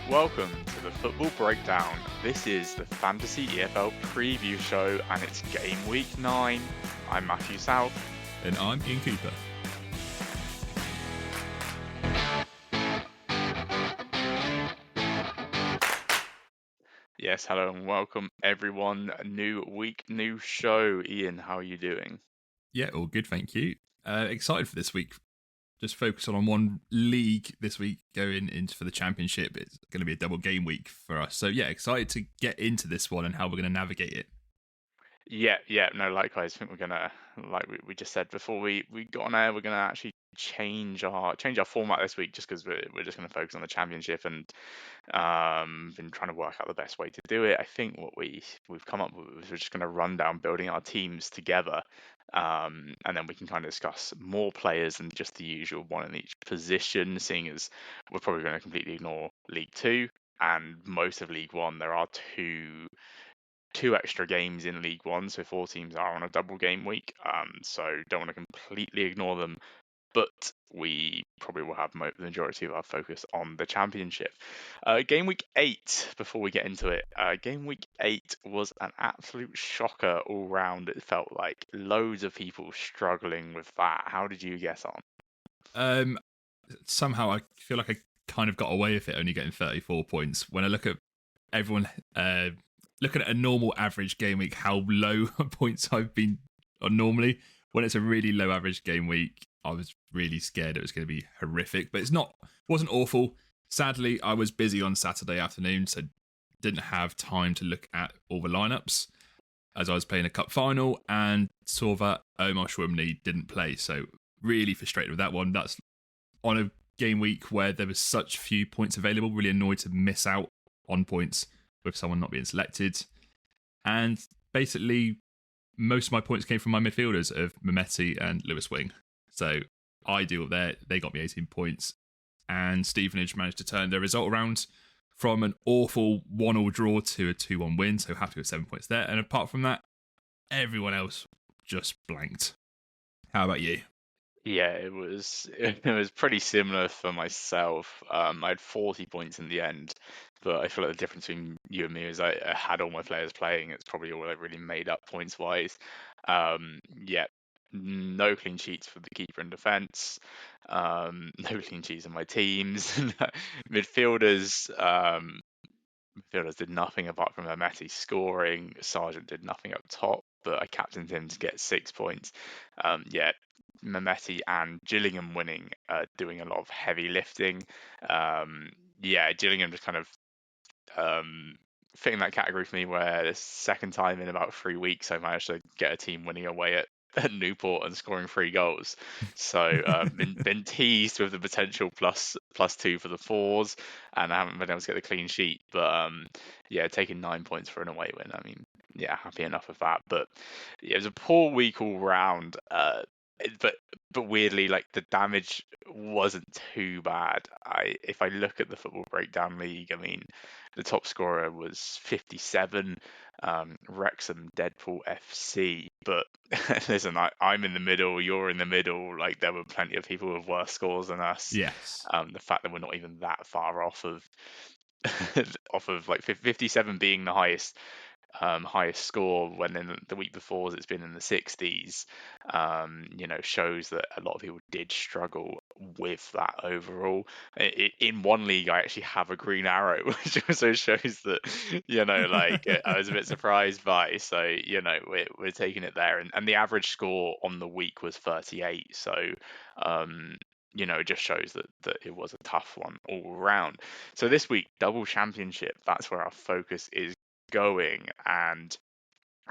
Welcome to the Football Breakdown. This is the Fantasy EFL preview show and it's Game Week 9. I'm Matthew South. And I'm Ian Cooper. Yes, hello and welcome everyone. New week, new show. Ian, how are you doing? Yeah, all good, thank you. Excited for this week. Just focus on one league this week going into for the championship. It's going to be a double game week for us. So yeah, excited to get into this one and how we're going to navigate it. Yeah, no, likewise. I think we're gonna, like we just said before we got on air, we're gonna actually change our format this week just because we're just gonna focus on the championship and been trying to work out the best way to do it. I think what we've come up with is we're just gonna run down building our teams together, and then we can kind of discuss more players than just the usual one in each position. Seeing as we're probably going to completely ignore League Two and most of League One, there are two extra games in League One, so four teams are on a double game week. So don't want to completely ignore them, but we probably will have the majority of our focus on the championship. Game week 8, before we get into it, game week 8 was an absolute shocker all round. It felt like loads of people struggling with that. How did you get on? Somehow I feel like I kind of got away with it, only getting 34 points. When I look at everyone looking at a normal average game week, how low points I've been on normally. When it's a really low average game week, I was really scared it was going to be horrific, but wasn't awful. Sadly, I was busy on Saturday afternoon, so didn't have time to look at all the lineups as I was playing a cup final and saw that Omar Schwimley didn't play. So really frustrated with that one. That's on a game week where there was such few points available, really annoyed to miss out on points with someone not being selected. And basically, most of my points came from my midfielders of Mehmeti and Lewis Wing. So ideal there. They got me 18 points. And Stevenage managed to turn their result around from an awful 1-1 draw to a 2-1 win. So happy with 7 points there. And apart from that, everyone else just blanked. How about you? Yeah, it was pretty similar for myself. I had 40 points in the end, but I feel like the difference between you and me is I had all my players playing. It's probably all I really made up points wise. Yeah, no clean sheets for the keeper and defence. No clean sheets in my teams. Midfielders, midfielders did nothing apart from Mehmeti scoring. Sargent did nothing up top, but I captained him to get 6 points. Yeah, Mehmeti and Gillingham winning, doing a lot of heavy lifting. Yeah, Gillingham just kind of fitting that category for me, where the second time in about 3 weeks I managed to get a team winning away at Newport and scoring 3 goals. So been teased with the potential plus 2 for the fours, and I haven't been able to get the clean sheet. But yeah, taking 9 points for an away win. I mean, yeah, happy enough with that. But yeah, it was a poor week all round. But weirdly, like the damage wasn't too bad. If I look at the Football Breakdown League, I mean, the top scorer was 57, Wrexham Deadpool FC. But listen, I'm in the middle, you're in the middle. Like there were plenty of people with worse scores than us. Yes. The fact that we're not even that far off of off of like 57 being the highest score, when in the week before it's been in the 60s, shows that a lot of people did struggle with that overall. In one league, I actually have a green arrow, which also shows that, like I was a bit surprised by. So, we're taking it there. And the average score on the week was 38. So, it just shows that it was a tough one all around. So this week, double championship, that's where our focus is going. And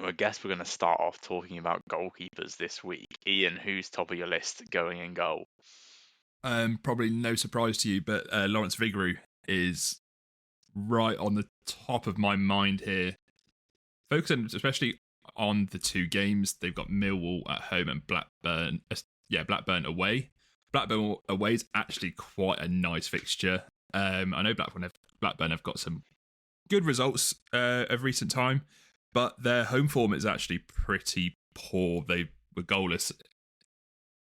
I guess we're going to start off talking about goalkeepers this week. Ian, who's top of your list going in goal? Probably no surprise to you, but Lawrence Vigouroux is right on the top of my mind here. Focusing especially on the two games. They've got Millwall at home and Blackburn. Blackburn away. Blackburn away is actually quite a nice fixture. I know Blackburn have got some good results of recent time, but their home form is actually pretty poor. They were goalless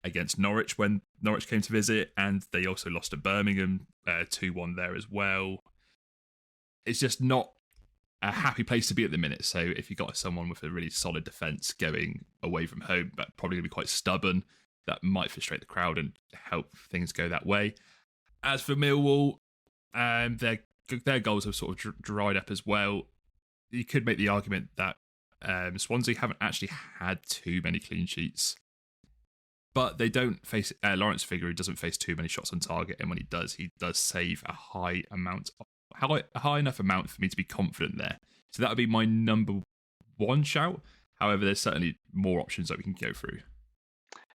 against Norwich when Norwich came to visit, and they also lost to Birmingham 2-1 there as well. it's just not a happy place to be at the minute. So if you've got someone with a really solid defence going away from home, but probably going to be quite stubborn, that might frustrate the crowd and help things go that way. As for Millwall, their goals have sort of dried up as well. You could make the argument that Swansea haven't actually had too many clean sheets, but they don't face Lawrence Figure, who doesn't face too many shots on target, and when he does save a high enough amount for me to be confident there. So that would be my number one shout. However, there's certainly more options that we can go through.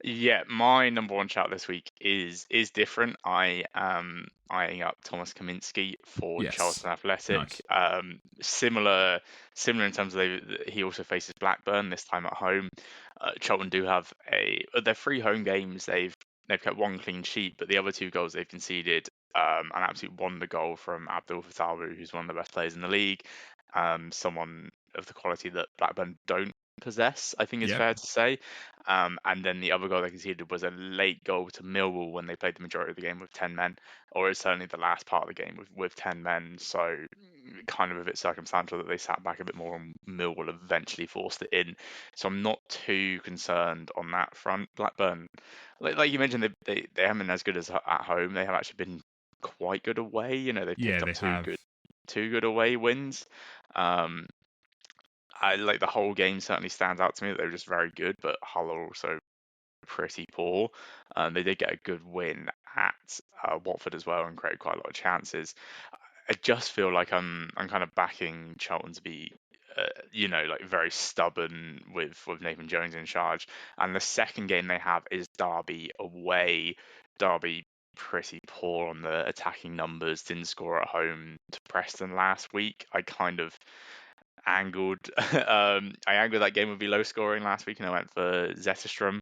Yeah, my number one shout this week is different. I am eyeing up Thomas Kaminski for Charlton Athletic. Nice. Similar in terms of he also faces Blackburn this time at home. Charlton do have their 3 home games. They've kept 1 clean sheet, but the other 2 goals they've conceded, an absolute wonder goal from Abdul Fatawu, who's one of the best players in the league. Someone of the quality that Blackburn don't possess, I think is fair to say. And then the other goal they conceded was a late goal to Millwall when they played the majority of the game with 10 men, or it's certainly the last part of the game with 10 men. So kind of a bit circumstantial that they sat back a bit more and Millwall eventually forced it in. So I'm not too concerned on that front. Blackburn, like you mentioned, they haven't been as good as at home. They have actually been quite good away. You know, they've picked up two good away wins. I like the whole game certainly stands out to me that they were just very good, but Hull are also pretty poor. They did get a good win at Watford as well and created quite a lot of chances. I just feel like I'm kind of backing Charlton to be, like very stubborn with Nathan Jones in charge. And the second game they have is Derby away. Derby pretty poor on the attacking numbers, didn't score at home to Preston last week. I kind of angled I angled that game would be low scoring last week and I went for Zetterstrom.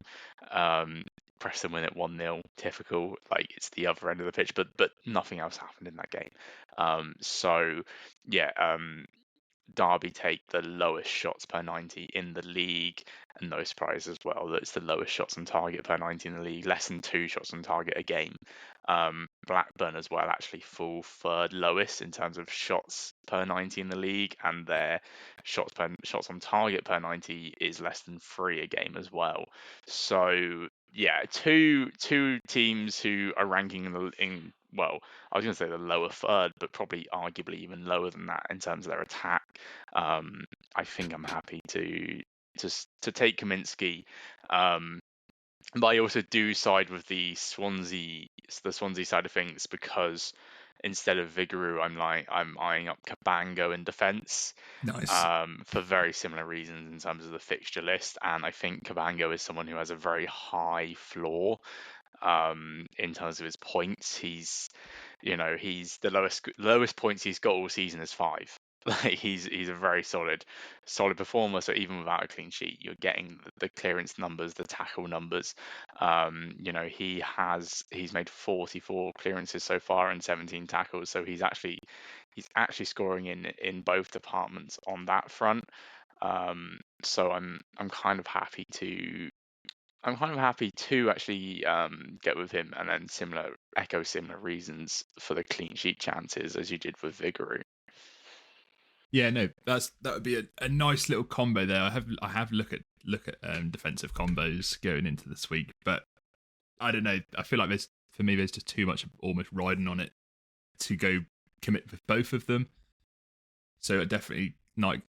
Preston win at 1-0, typical, like it's the other end of the pitch, but nothing else happened in that game. So yeah, Derby take the lowest shots per 90 in the league, and no surprise as well that it's the lowest shots on target per 90 in the league, less than 2 shots on target a game. Blackburn as well actually fall 3rd lowest in terms of shots per 90 in the league, and their shots on target per 90 is less than 3 a game as well. So yeah, two teams who are ranking in well, I was going to say the lower 3rd, but probably arguably even lower than that in terms of their attack. I think I'm happy to take Kaminski, but I also do side with the Swansea side of things because instead of Vigouroux, I'm eyeing up Cabango in defence. Nice. For very similar reasons in terms of the fixture list, and I think Cabango is someone who has a very high floor. In terms of his points, he's the lowest points he's got all season is 5. Like he's a very solid performer. So even without a clean sheet, you're getting the clearance numbers, the tackle numbers. He's made 44 clearances so far and 17 tackles. So he's actually scoring in both departments on that front. So I'm kind of happy to actually get with him, and then similar reasons for the clean sheet chances as you did with Vigouroux. Yeah, no, that would be a nice little combo there. I have look at defensive combos going into this week, but I don't know. I feel like there's just too much almost riding on it to go commit with both of them. So I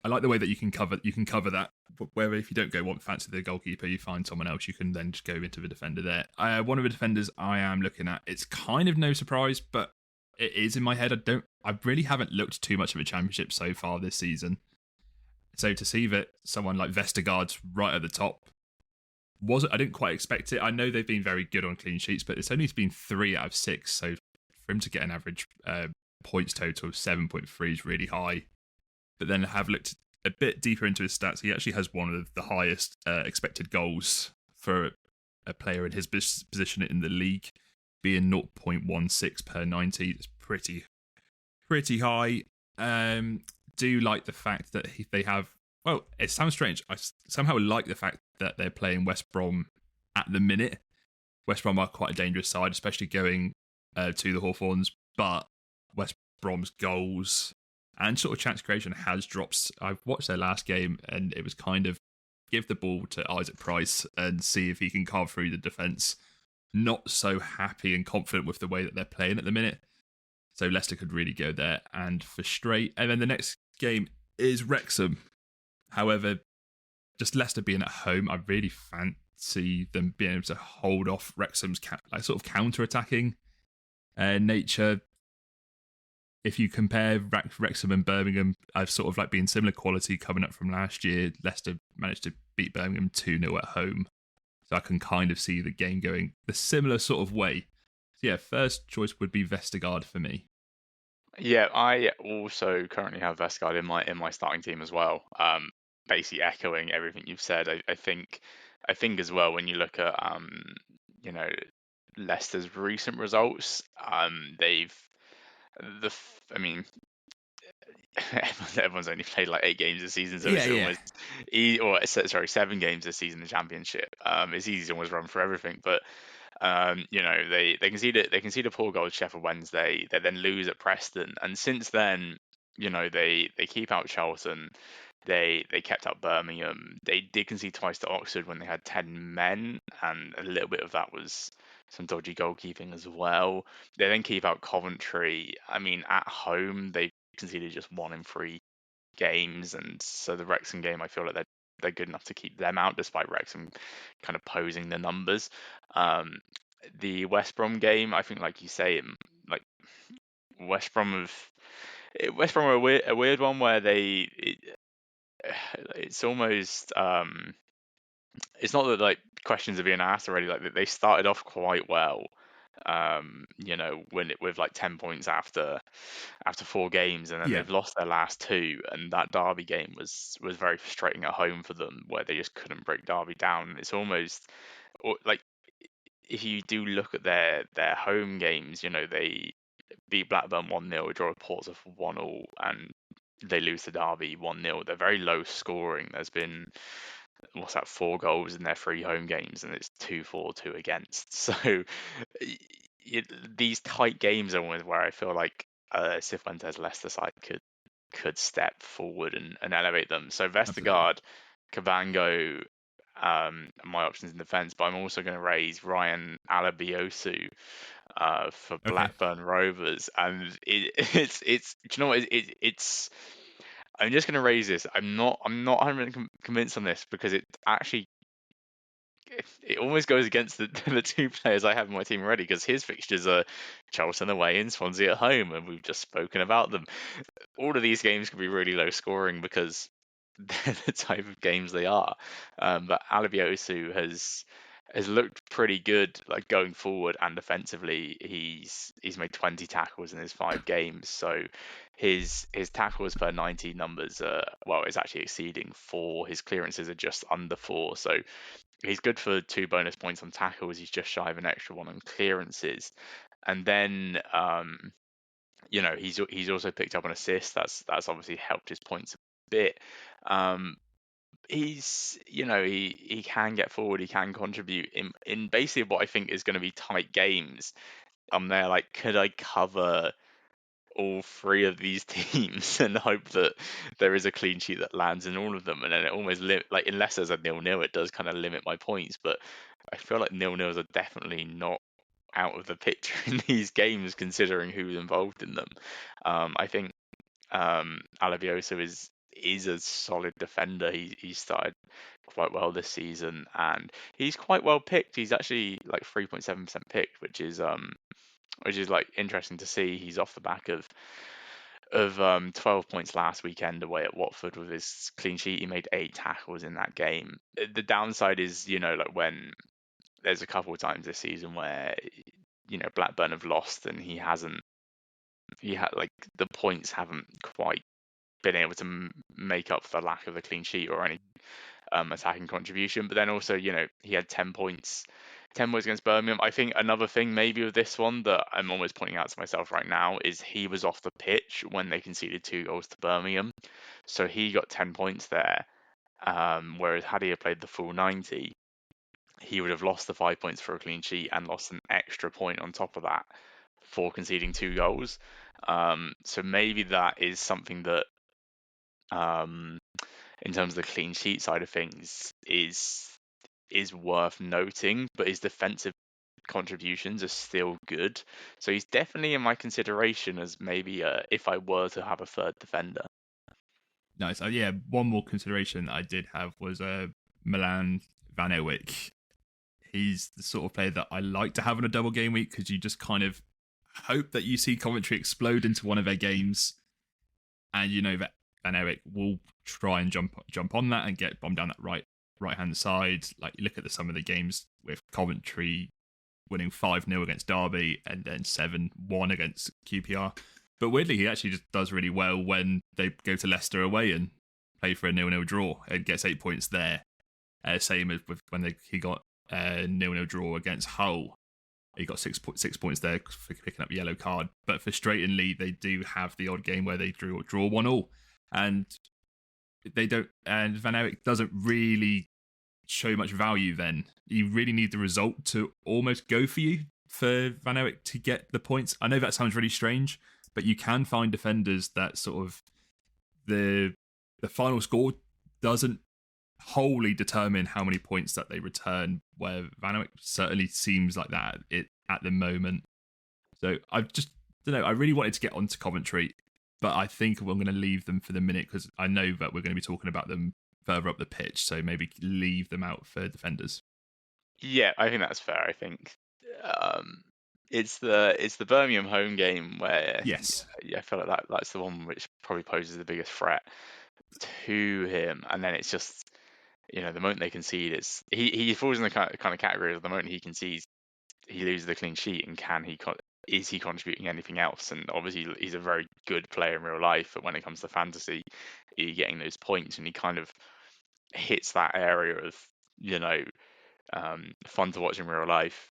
like the way that you can cover that. Where if you don't fancy the goalkeeper, you find someone else, you can then just go into the defender there. One of the defenders I am looking at, it's kind of no surprise, but it is in my head. I really haven't looked too much of a championship so far this season. So to see that someone like Vestergaard's right at the top, I didn't quite expect it. I know they've been very good on clean sheets, but it's only been 3 out of 6. So for him to get an average points total of 7.3 is really high. But then have looked a bit deeper into his stats. He actually has one of the highest expected goals for a player in his position in the league, being 0.16 per 90. It's pretty high. Do like the fact that they have. Well, it sounds strange. I somehow like the fact that they're playing West Brom at the minute. West Brom are quite a dangerous side, especially going to the Hawthorns. But West Brom's goals and sort of chance creation has dropped. I've watched their last game, and it was kind of give the ball to Isaac Price and see if he can carve through the defence. Not so happy and confident with the way that they're playing at the minute. So Leicester could really go there and frustrate. And then the next game is Wrexham. However, just Leicester being at home, I really fancy them being able to hold off Wrexham's sort of counter-attacking nature. If you compare Wrexham and Birmingham, I've sort of like been similar quality coming up from last year. Leicester managed to beat Birmingham 2-0 at home. So I can kind of see the game going the similar sort of way. So yeah, first choice would be Vestergaard for me. Yeah, I also currently have Vestergaard in my starting team as well. Basically echoing everything you've said. I think as well when you look at you know, Leicester's recent results, they've I mean, everyone's only played like 8 games this season, so it's Yeah. almost sorry, 7 games this season in the championship. It's easy to almost run for everything, but you know, they concede a poor goal to Sheffield Wednesday. They then lose at Preston, and since then, you know, they keep out Charlton. They kept out Birmingham. They did concede twice to Oxford when they had 10 men, and a little bit of that was some dodgy goalkeeping as well. They then keep out Coventry. I mean, at home they conceded just 1 in 3 games, and so the Wrexham game, I feel like they're good enough to keep them out, despite Wrexham kind of posing the numbers. Um, the West Brom game, I think, like you say, like West Brom have West Brom are a weird one where it's almost it's not that like questions are being asked already. Like they started off quite well, you know, with like 10 points after 4 games, and then Yeah, they've lost their last two, and that Derby game was very frustrating at home for them, where they just couldn't break Derby down. It's almost like if you do look at their home games, you know, they beat Blackburn 1-0, draw Portsmouth 1-1, and they lose to Derby 1-0. They're very low scoring. There's been what's that, 4 goals in their 3 home games, and it's 2-4, 2 against. So these tight games are ones where I feel like Cifuentes Leicester side could step forward and elevate them. So absolutely. Vestergaard, Cabango, my options in defence, but I'm also going to raise Ryan Alabiosu for Okay. Blackburn Rovers, and it's do you know what it's. I'm just going to raise this. I'm not 100% convinced on this because it actually it almost goes against the 2 players I have in my team already, because his fixtures are Charlton away and Swansea at home, and we've just spoken about them. All of these games could be really low scoring because they're the type of games they are. But Alabiosu has looked pretty good, like going forward and defensively. He's made 20 tackles in his 5 games, so his tackles per 90 numbers well, it's actually exceeding 4. His clearances are just under 4, so he's good for 2 bonus points on tackles. He's just shy of an extra 1 on clearances, and then you know, he's also picked up an assist. That's obviously helped his points a bit. Um, he's, you know, he can get forward. He can contribute in basically what I think is going to be tight games. I'm there like, could I cover all 3 of these teams and hope that there is a clean sheet that lands in all of them? And then it almost like, unless there's a 0-0, it does kind of limit my points. But I feel like 0-0s are definitely not out of the picture in these games, considering who's involved in them. I think Alavioso is a solid defender. He started quite well this season, and he's quite well picked. He's actually like 3.7% picked, which is like interesting to see. He's off the back of 12 points last weekend away at Watford with his clean sheet. He made 8 tackles in that game. The downside is, you know, like when there's a couple of times this season where, you know, Blackburn have lost and he hasn't. He had like the points haven't quite been able to make up for the lack of a clean sheet or any attacking contribution. But then also, you know, he had 10 points, 10 points against Birmingham. I think another thing maybe with this one that I'm almost pointing out to myself right now is he was off the pitch when they conceded 2 goals to Birmingham, so he got 10 points there. Whereas had he played the full 90, he would have lost the 5 points for a clean sheet and lost an extra point on top of that for conceding 2 goals. So maybe that is something that, um, in terms of the clean sheet side of things, is worth noting. But his defensive contributions are still good, so he's definitely in my consideration as maybe if I were to have a third defender. Nice. Yeah, one more consideration I did have was Milan Van Ewyk. He's the sort of player that I like to have in a double game week because you just kind of hope that you see Coventry explode into one of their games, and you know that Van Ewyk will try and jump on that and get bombed down that right hand side. Like you look at some of the games with Coventry winning 5-0 against Derby and then 7-1 against QPR. But weirdly, he actually just does really well when they go to Leicester away and play for a 0-0 draw and gets 8 points there. Same as with when he got a 0-0 draw against Hull. He got 6 points there for picking up a yellow card. But frustratingly, they do have the odd game where they draw 1-1, and they don't. And Van Ewyk doesn't really show much value. Then you really need the result to almost go for you for Van Ewyk to get the points. I know that sounds really strange, but you can find defenders that sort of the final score doesn't wholly determine how many points that they return, where Van Ewyk certainly seems like that at the moment. So I just don't know. I really wanted to get onto Coventry, but I think I'm going to leave them for the minute because I know that we're going to be talking about them further up the pitch. So maybe leave them out for defenders. Yeah, I think that's fair. I think um, it's the Birmingham home game where, Yes. yeah, I feel like that's the one which probably poses the biggest threat to him. And then it's just, the moment they concede, he falls in the kind of category of the moment he concedes, he loses the clean sheet, and is he contributing anything else? And obviously he's a very good player in real life, but when it comes to fantasy, you're getting those points, and he kind of hits that area of, fun to watch in real life,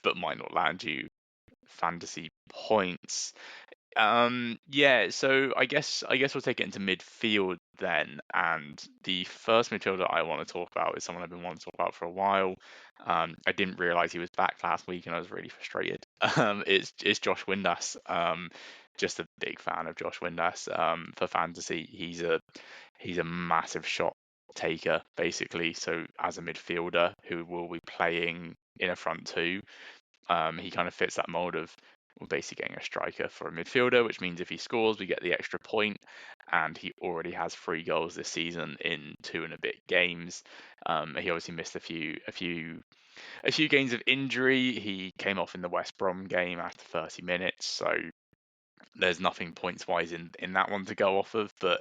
but might not land you fantasy points. Yeah, so I guess we'll take it into midfield then, and the first midfielder I want to talk about is someone I've been wanting to talk about for a while. I didn't realize he was back last week, and I was really frustrated. It's Josh Windass. Just a big fan of Josh Windass. For fantasy, he's a massive shot taker, basically. So as a midfielder who will be playing in a front two, he kind of fits that mold of, we're basically getting a striker for a midfielder, which means if he scores, we get the extra point, and he already has 3 goals this season in 2 and a bit games. He obviously missed a few games of injury. He came off in the West Brom game after 30 minutes, so there's nothing points wise in that one to go off of. But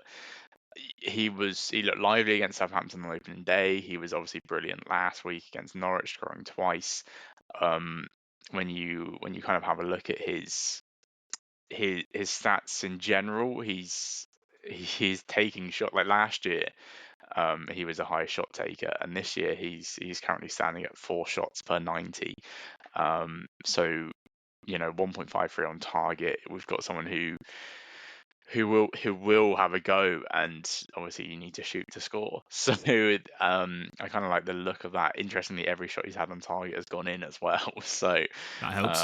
he looked lively against Southampton on opening day. He was obviously brilliant last week against Norwich, scoring twice. Um, when you kind of have a look at his stats in general, he's taking shot, like last year. He was a high shot taker, and this year he's currently standing at 4 shots per 90. So 1.53 on target. We've got someone who will have a go, and obviously you need to shoot to score. So I kind of like the look of that. Interestingly, every shot he's had on target has gone in as well. So That helps.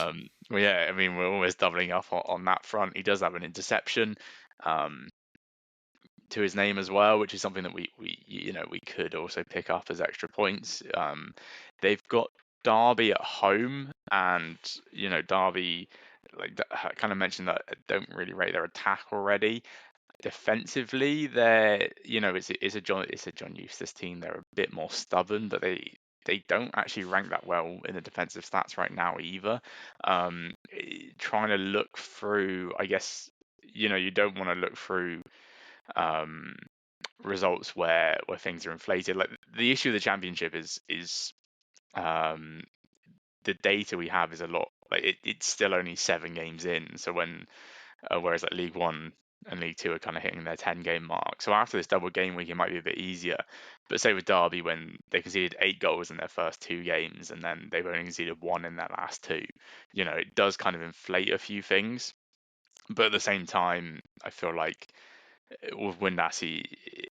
well, yeah, I mean, we're almost doubling up on that front. He does have an interception to his name as well, which is something that we could also pick up as extra points. They've got Derby at home, and Derby, like I kind of mentioned, that I don't really rate their attack already. Defensively, it's a John Eustace team. They're a bit more stubborn, but they don't actually rank that well in the defensive stats right now either. Trying to look through, I guess, you don't want to look through um, results where things are inflated. Like the issue of the championship is um, the data we have is a lot. Like it's still only 7 games in. So whereas like League One and League Two are kind of hitting their 10-game mark. So after this double game week, it might be a bit easier. But say with Derby, when they conceded 8 goals in their first 2 games, and then they've only conceded 1 in their last 2, it does kind of inflate a few things. But at the same time, I feel like with Windassi,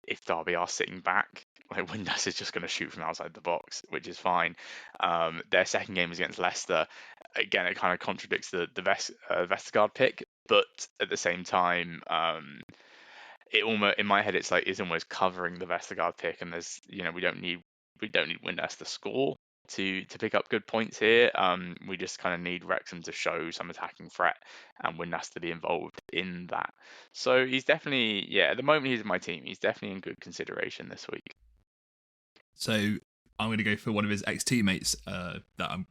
if Derby are sitting back, like Windass is just going to shoot from outside the box, which is fine. Their second game was against Leicester. Again, it kind of contradicts the Vestergaard pick, but at the same time, it almost in my head it's like is almost covering the Vestergaard pick, and there's we don't need Windass to score to pick up good points here. We just kind of need Wrexham to show some attacking threat and Windass to be involved in that. So he's definitely, yeah, at the moment he's in my team. He's definitely in good consideration this week. So I'm going to go for one of his ex-teammates that I'm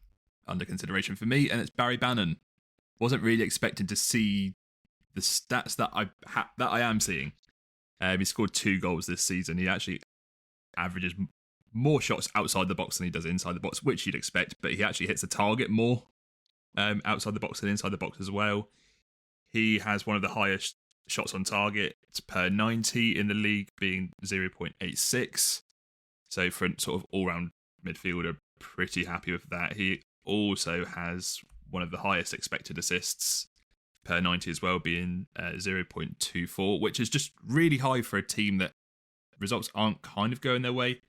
under consideration for me, and it's Barry Bannon. Wasn't really expecting to see the stats that I am seeing. He scored 2 goals this season. He actually averages more shots outside the box than he does inside the box, which you'd expect, but he actually hits the target more outside the box than inside the box as well. He has one of the highest shots on target per 90 in the league, being 0.86. So for a sort of all-round midfielder, pretty happy with that. He also has one of the highest expected assists per 90 as well, being 0.24, which is just really high for a team that results aren't kind of going their way.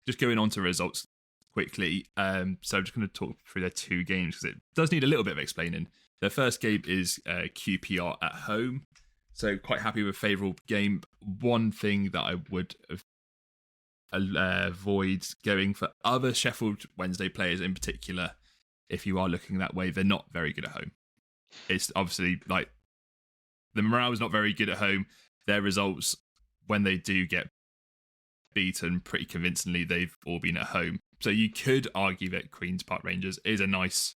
Just going on to results quickly. So I'm just going to talk through their 2 games because it does need a little bit of explaining. Their first game is QPR at home. So quite happy with a favourable game. One thing that I would avoid going for other Sheffield Wednesday players in particular, if you are looking that way, they're not very good at home. It's obviously like the morale is not very good at home. Their results, when they do get beaten pretty convincingly, they've all been at home. So you could argue that Queen's Park Rangers is a nice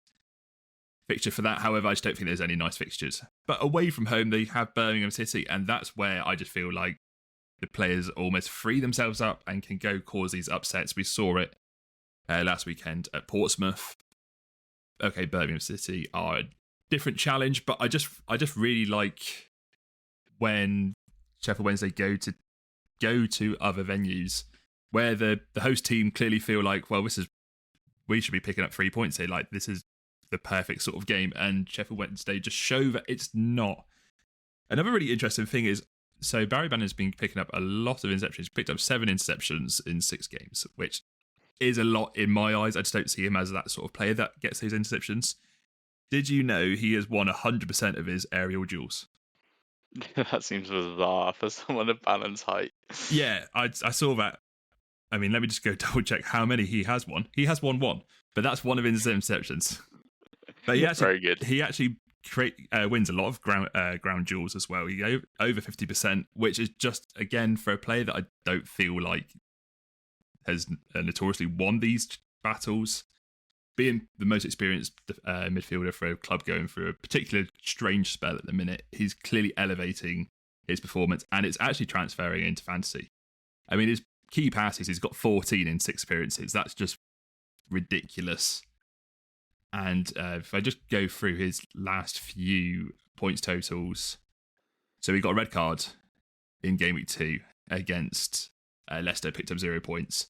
fixture for that. However, I just don't think there's any nice fixtures. But away from home, they have Birmingham City, and that's where I just feel like the players almost free themselves up and can go cause these upsets. We saw it last weekend at Portsmouth. Okay, Birmingham City are a different challenge, but I just really like when Sheffield Wednesday go to other venues where the host team clearly feel like, well, we should be picking up 3 points here. Like, this is the perfect sort of game, and Sheffield Wednesday just show that it's not. Another really interesting thing is, so Barry Bannon has been picking up a lot of interceptions. He's picked up 7 interceptions in 6 games, which is a lot in my eyes. I just don't see him as that sort of player that gets those interceptions. Did you know he has won 100% of his aerial duels? That seems bizarre for someone of Bannon's height. Yeah, I saw that. I mean, let me just go double check how many he has won. He has won 1, but that's one of his interceptions. But Very good. He actually wins a lot of ground duels as well. He over 50%, which is just, again, for a player that I don't feel like has notoriously won these battles. Being the most experienced midfielder for a club going through a particular strange spell at the minute, he's clearly elevating his performance, and it's actually transferring into fantasy. I mean, his key passes, he's got 14 in 6 appearances. That's just ridiculous. And if I just go through his last few points totals, so he got a red card in game week 2 against Leicester, picked up 0 points.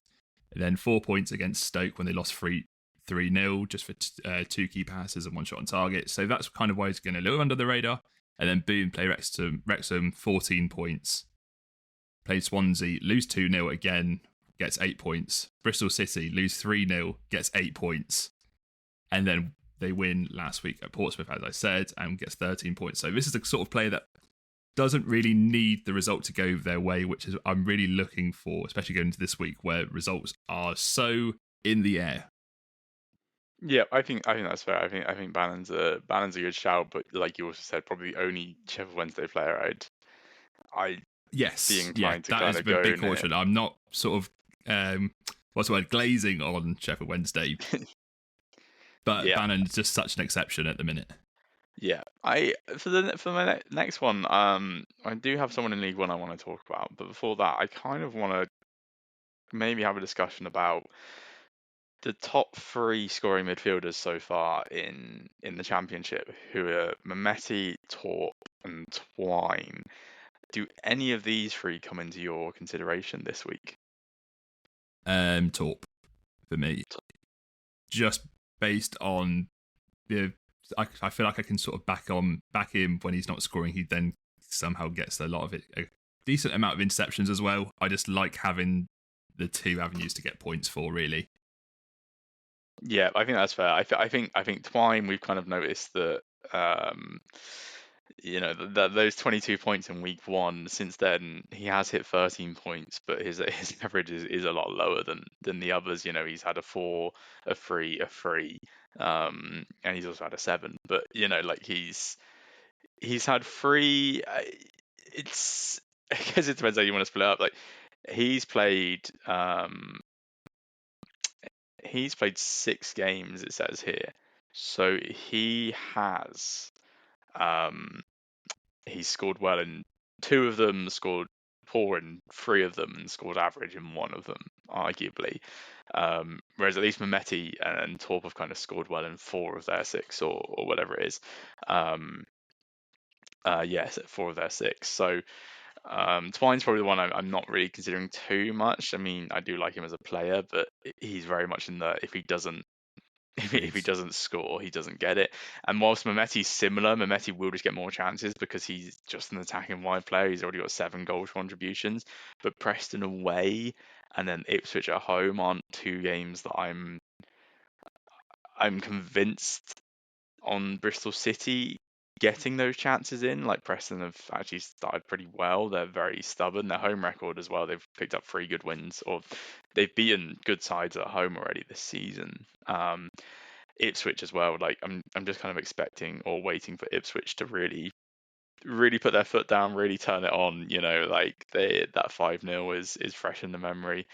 And then 4 points against Stoke when they lost 3-0, just for 2 key passes and 1 shot on target. So that's kind of why he's going a little under the radar. And then boom, play Wrexham 14 points. Played Swansea, lose 2-0 again, gets 8 points. Bristol City, lose 3-0, gets 8 points. And then they win last week at Portsmouth, as I said, and gets 13 points. So this is the sort of player that doesn't really need the result to go their way, which is I'm really looking for, especially going into this week where results are so in the air. Yeah, I think that's fair. I think Bannon's a good shout, but like you also said, probably the only Sheffield Wednesday player I'd be inclined to kind of go. That is a big caution. I'm not sort of what's the word, glazing on Sheffield Wednesday, but yeah. Bannon's just such an exception at the minute. Yeah, for my next one, I do have someone in League One I want to talk about, but before that, I kind of want to maybe have a discussion about the top 3 scoring midfielders so far in the Championship, who are Mehmeti, Torp, and Twine. Do any of these 3 come into your consideration this week? Torp for me, just based on I feel like I can sort of back him when he's not scoring. He then somehow gets a decent amount of interceptions as well. I just like having the two avenues to get points for, really. Yeah, I think that's fair. I think Twine, we've kind of noticed that those 22 points in week one. Since then, he has hit 13 points, but his average is a lot lower than the others. He's had a 4, a 3, a 3, and he's also had a 7. But like he's had 3. It's I guess it depends how you want to split it up. Like he's played. He's played 6 games, it says here. So um he's scored well in 2 of them, scored poor in 3 of them, and scored average in 1 of them, arguably. Whereas at least Mehmeti and Torp have kind of scored well in 4 of their 6, or whatever it is. Yes, 4 of their 6. So Twine's probably the one I'm not really considering too much. I mean, I do like him as a player, but he's very much in the if he doesn't score, he doesn't get it. And whilst Mehmeti's similar, Mehmeti will just get more chances because he's just an attacking wide player. He's already got 7 goal contributions. But Preston away and then Ipswich at home aren't 2 games that I'm convinced on Bristol City getting those chances in. Like Preston have actually started pretty well. They're very stubborn. Their home record as well. They've picked up 3 good wins, or they've beaten good sides at home already this season. Ipswich as well. Like I'm just kind of expecting or waiting for Ipswich to really put their foot down, really turn it on. Like that 5-0 is fresh in the memory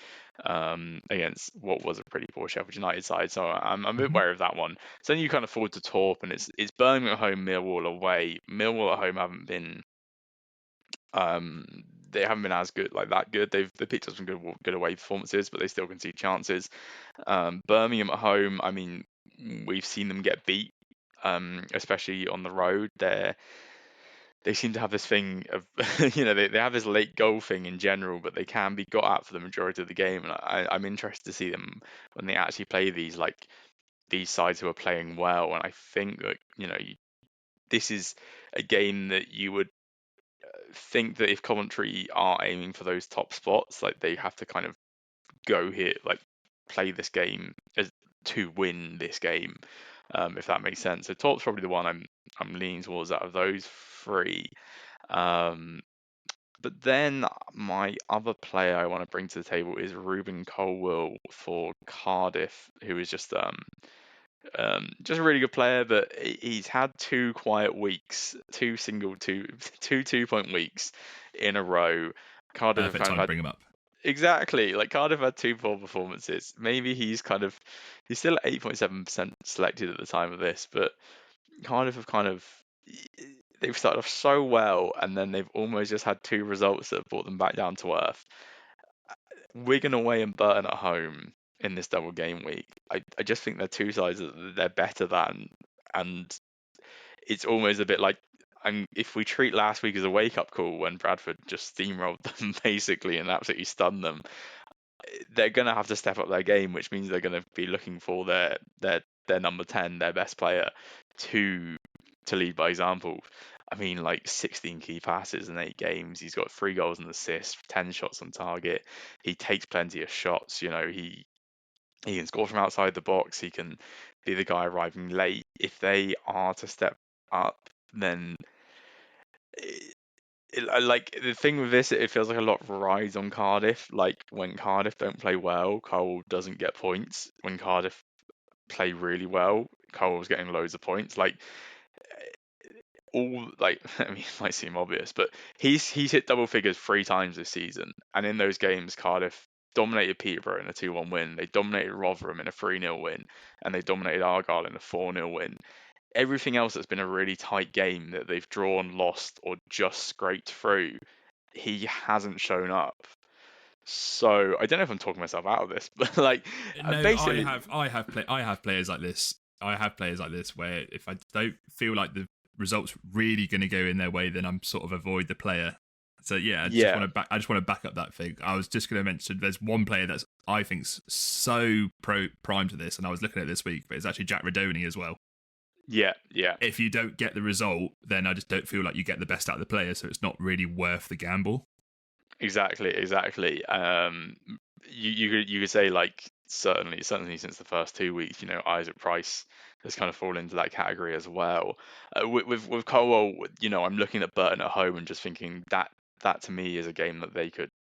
against what was a pretty poor Sheffield United side. So I'm a bit wary of that one. So then you kind of forward to Torp, and it's Birmingham at home, Millwall away. Millwall at home haven't been they haven't been as good, like that good. They've picked up some good away performances, but they still concede chances. Birmingham at home, I mean, we've seen them get beat, especially on the road. They seem to have this thing of, they have this late goal thing in general, but they can be got at for the majority of the game. And I'm interested to see them when they actually play these sides who are playing well. And I think that this is a game that you would think that if Coventry are aiming for those top spots, like they have to kind of go here, like play this game as to win this game, if that makes sense. So Torp's probably the one I'm leaning towards out of those 3. But then my other player I want to bring to the table is Ruben Colwill for Cardiff, who is just a really good player, but he's had 2 quiet weeks, 2 2-point weeks in a row. Cardiff have Perfect kind time of to bring him up. exactly, like Cardiff had 2 poor performances. Maybe he's still at 8.7% selected at the time of this, but Cardiff have they've started off so well, and then they've almost just had 2 results that have brought them back down to earth. Wigan away and Burton at home in this double game week. I just think they're 2 sides that they're better than, and it's almost a bit like if we treat last week as a wake-up call when Bradford just steamrolled them basically and absolutely stunned them, they're going to have to step up their game, which means they're going to be looking for their number 10, their best player, to lead by example. I mean, like 16 key passes in 8 games. He's got 3 goals and assists, 10 shots on target. He takes plenty of shots. He can score from outside the box. He can be the guy arriving late. If they are to step up, then like the thing with this, it feels like a lot rides on Cardiff. Like when Cardiff don't play well, Cole doesn't get points. When Cardiff play really well, Cole's getting loads of points. Like all like I mean, it might seem obvious, but he's hit double figures 3 times this season, and in those games, Cardiff dominated Peterborough in a 2-1 win. They dominated Rotherham in a 3-0 win, and they dominated Argyle in a 4-0 win. Everything else that's been a really tight game that they've drawn, lost, or just scraped through, he hasn't shown up. So I don't know if I'm talking myself out of this, but like No, basically, I have players like this. I have players like this where if I don't feel like the results really going to go in their way, then I'm sort of avoid the player. So yeah, I just want to back up that thing. I was just going to mention there's one player that's I think's so prime to this, and I was looking at it this week, but it's actually Jack Redoni as well. Yeah. If you don't get the result, then I just don't feel like you get the best out of the player, so it's not really worth the gamble. Exactly. you could say like certainly since the first 2 weeks, Isaac Price has kind of fallen into that category as well. With Colwell, I'm looking at Burton at home and just thinking that to me is a game that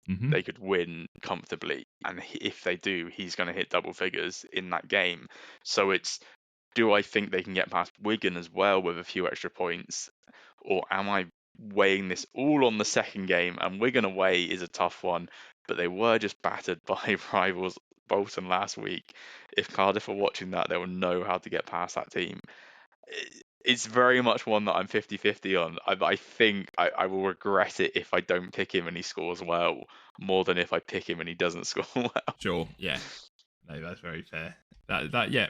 Hmm. they could win comfortably, and if they do, he's going to hit double figures in that game. So it's, do I think they can get past Wigan as well with a few extra points, or am I weighing this all on the second game? And Wigan away is a tough one, but they were just battered by rivals Bolton last week. If Cardiff are watching that, they will know how to get past that team. It's very much one that I'm 50-50 on. I think I will regret it if I don't pick him and he scores well, more than if I pick him and he doesn't score well. Sure. Yeah. No, that's very fair. Yeah.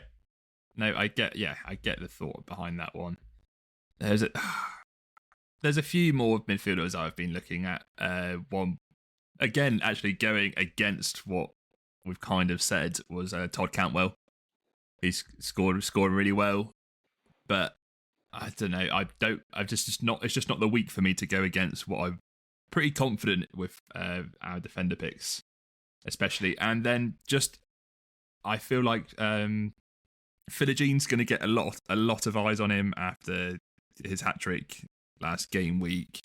No, I get the thought behind that one. There's a there's a few more midfielders I've been looking at. One again, actually going against what we've kind of said was Todd Cantwell. He's scored really well, but I don't know. It's just not the week for me to go against what I'm pretty confident with our defender picks, especially. And then just I feel like Philigine's going to get a lot of eyes on him after his hat trick last game week.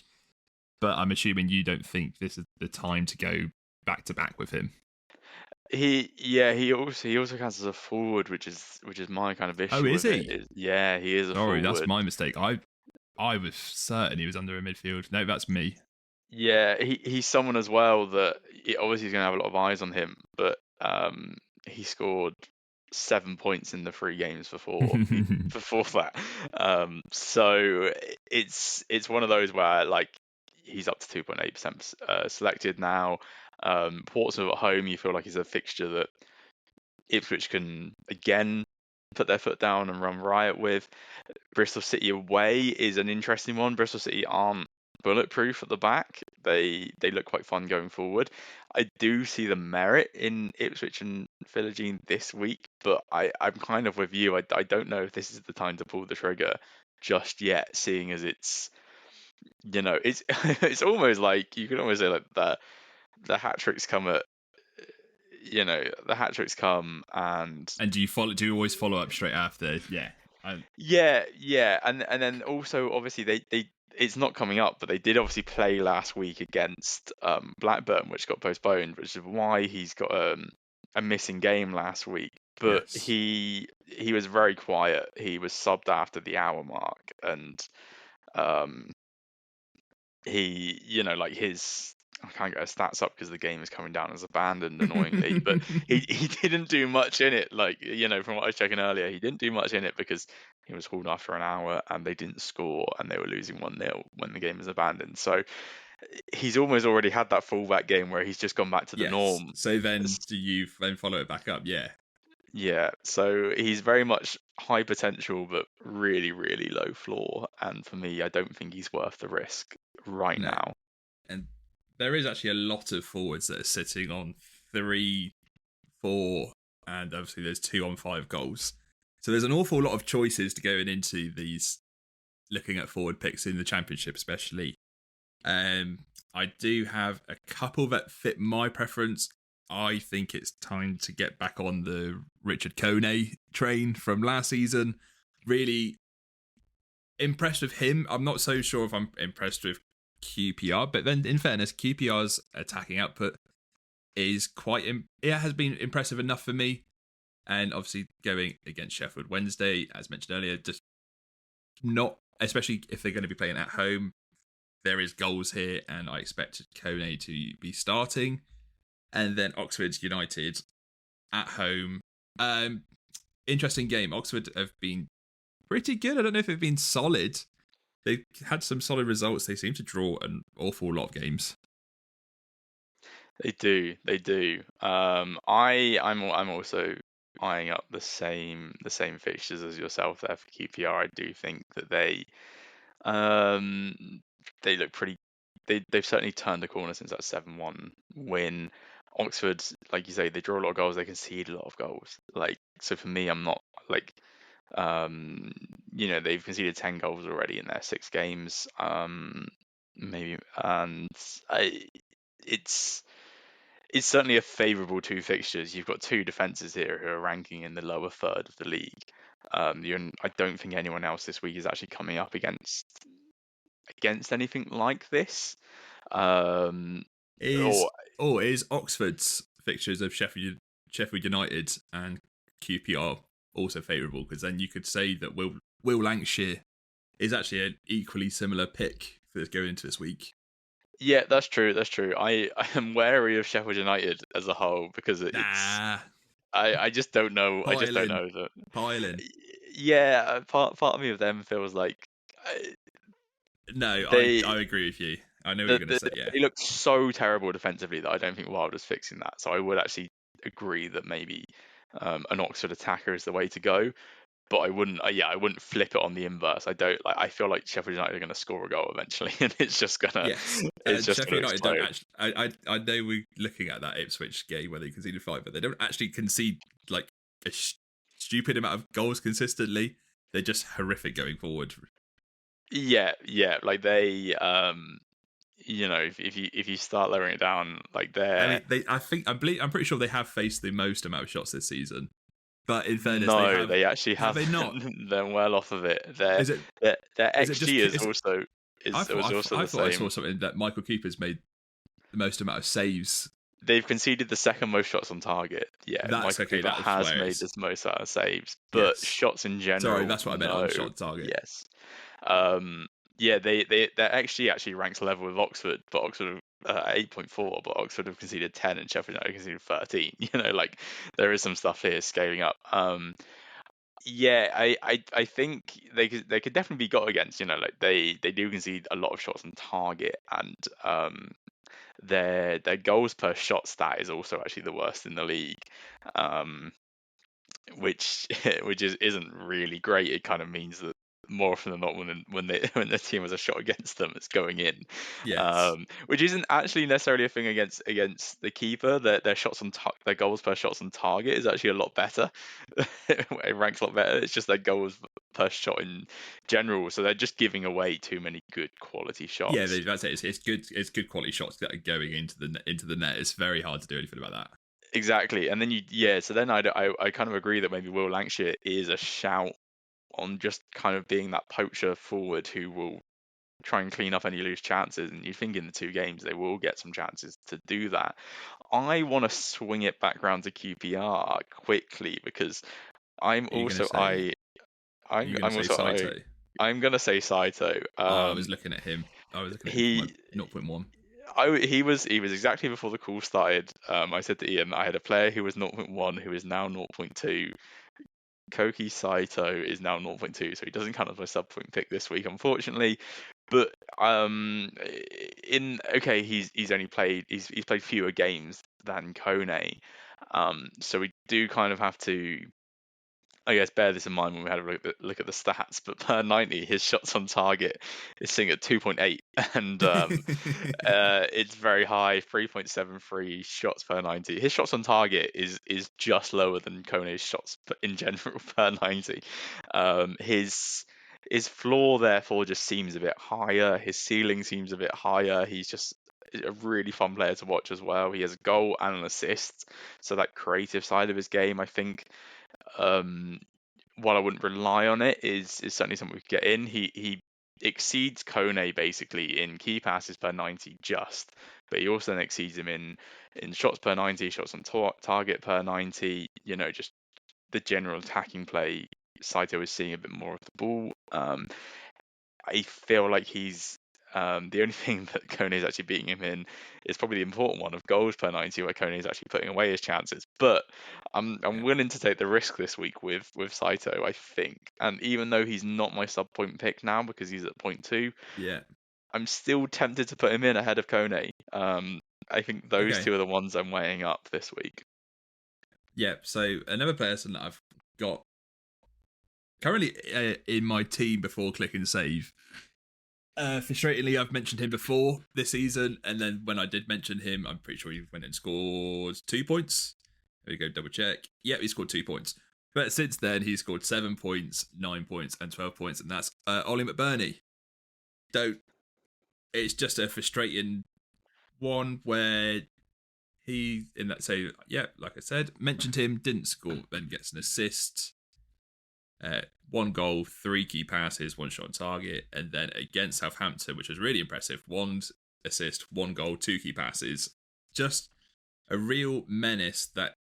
But I'm assuming you don't think this is the time to go back to back with him. He also counts as a forward, which is my kind of Oh, issue is with it. he? Yeah, he is a Sorry, that's forward. my mistake. I was certain he was under a midfield. No, that's me. Yeah, he's someone as well that obviously he's going to have a lot of eyes on him, but he scored 7 points in the 3 games before that. So it's one of those where like he's up to 2.8% selected now. Portsmouth at home, you feel like is a fixture that Ipswich can again put their foot down and run riot with. Bristol City away is an interesting one. Bristol City aren't bulletproof at the back. They look quite fun going forward. I do see the merit in Ipswich and Philogene this week, but I'm kind of with you. I don't know if this is the time to pull the trigger just yet, seeing as it's it's almost like you could almost say like the hat tricks come at the hat tricks come and And do you always follow up straight after? Yeah. yeah, and then also obviously they it's not coming up, but they did obviously play last week against Blackburn, which got postponed, which is why he's got a missing game last week. But Yes. he was very quiet. He was subbed after the hour mark, and um he like his, I can't get his stats up because the game is coming down as abandoned annoyingly, but he didn't do much in it. Like, from what I was checking earlier, he didn't do much in it because he was hauled after an hour and they didn't score and they were losing 1-0 when the game was abandoned. So he's almost already had that fullback game where he's just gone back to the Yes. norm. So then do you then follow it back up? Yeah. Yeah, so he's very much high potential but really, really low floor. And for me, I don't think he's worth the risk right No. now. And there is actually a lot of forwards that are sitting on 3, 4, and obviously there's 2 on 5 goals. So there's an awful lot of choices to going into these, looking at forward picks in the Championship especially. I do have a couple that fit my preference. I think it's time to get back on the Richard Kone train from last season. Really impressed with him. I'm not so sure if I'm impressed with QPR, but then in fairness, QPR's attacking output is it has been impressive enough for me. And obviously going against Sheffield Wednesday, as mentioned earlier, just not, especially if they're going to be playing at home, there is goals here, and I expect Kone to be starting. And then Oxford United at home. Interesting game. Oxford have been pretty good. I don't know if they've been solid. They've had some solid results. They seem to draw an awful lot of games. They do, they do. I'm also eyeing up the same fixtures as yourself there for QPR. I do think that um they look pretty. They've certainly turned the corner since that 7-1 win. Oxford, like you say, they draw a lot of goals. They concede a lot of goals. Like, so for me, I'm not like they've conceded 10 goals already in their 6 games. Maybe, and it's it's certainly a favourable two fixtures. You've got two defences here who are ranking in the lower third of the league. I don't think anyone else this week is actually coming up against anything like this. Um, or Is Oxford's fixtures of Sheffield United and QPR also favourable? Because then you could say that Will Lancashire is actually an equally similar pick for going into this week. Yeah, that's true. That's true. I am wary of Sheffield United as a whole because I just don't know. I just don't know that. Piling. Yeah, part of me of them feels like no, they I agree with you. I know what you're going to say. Yeah, they look so terrible defensively that I don't think Wilder's fixing that. So I would actually agree that maybe an Oxford attacker is the way to go. But I wouldn't. I wouldn't flip it on the inverse. I don't like. I feel like Sheffield United are going to score a goal eventually, and it's just gonna. Yes, It's just Sheffield United explode. don't actually. I know we're looking at that Ipswich game where they conceded 5, but they don't actually concede like a stupid amount of goals consistently. They're just horrific going forward. Yeah, like they. If you start lowering it down, like they're. I'm pretty sure they have faced the most amount of shots this season. But in fairness, No, they actually have they not? They're well off of it. Their XG is also the same. I saw something that Michael Keeper's made the most amount of saves. They've conceded the second most shots on target. Yeah, Michael Keeper has made the most out of saves, but shots in general. Sorry, that's what I meant on shot target. Yes. Yeah, their XG actually ranks level with Oxford, but Oxford 8.4, but Oxford have conceded 10 and Sheffield United conceded 13. Like there is some stuff here scaling up. Yeah, I think they could definitely be got against. Like they do concede a lot of shots on target, and their goals per shot stat is also actually the worst in the league. Which isn't really great. It kind of means that more often than not, when the team has a shot against them, it's going in. Yes. Which isn't actually necessarily a thing against the keeper. Their shots on their goals per shots on target is actually a lot better. It ranks a lot better. It's just their goals per shot in general. So they're just giving away too many good quality shots. Yeah, that's it. It's good quality shots that are going into the net. It's very hard to do anything about that. Exactly, and then so then I kind of agree that maybe Will Lancashire is a shout on just kind of being that poacher forward who will try and clean up any loose chances, and you think in the two games they will get some chances to do that. I want to swing it back round to QPR quickly because I'm also I'm gonna say Saito. I was looking at him. I was looking at him for 0.1. He was exactly before the call started. I said to Ian, I had a player who was 0.1 who is now 0.2. Koki Saito is now 0.2, so he doesn't count as my sub point pick this week, unfortunately. But he's only played he's played fewer games than Kone, so we do kind of have to, I guess, bear this in mind when we had a look at the stats. But per 90, his shots on target is sitting at 2.8, and it's very high, 3.73 shots per 90. His shots on target is just lower than Kone's shots in general per 90. His floor therefore just seems a bit higher. His ceiling seems a bit higher. He's just a really fun player to watch as well. He has a goal and an assist, so that creative side of his game, I think. While I wouldn't rely on it, is certainly something we could get in. He exceeds Kone basically in key passes per 90 just, but he also then exceeds him in shots per 90, shots on target per 90. Just the general attacking play. Saito is seeing a bit more of the ball. I feel like he's the only thing that Kone is actually beating him in is probably the important one of goals per 90, where Kone is actually putting away his chances. But I'm willing to take the risk this week with Saito, I think. And even though he's not my sub point pick now because he's at 0.2, I'm still tempted to put him in ahead of Kone. I think those two are the ones I'm weighing up this week. Yeah, so another person that I've got currently in my team before clicking save. Frustratingly, I've mentioned him before this season, and then when I did mention him, I'm pretty sure he went and scored 2 points. There we go, double check. Yep, he scored 2 points. But since then, he's scored 7 points, 9 points, and 12 points, and that's Ollie McBurney. It's just a frustrating one where he in that like I said, mentioned him, didn't score, then gets an assist. 1 goal, 3 key passes, 1 shot on target, and then against Southampton, which was really impressive, 1 assist, 1 goal, 2 key passes. Just a real menace that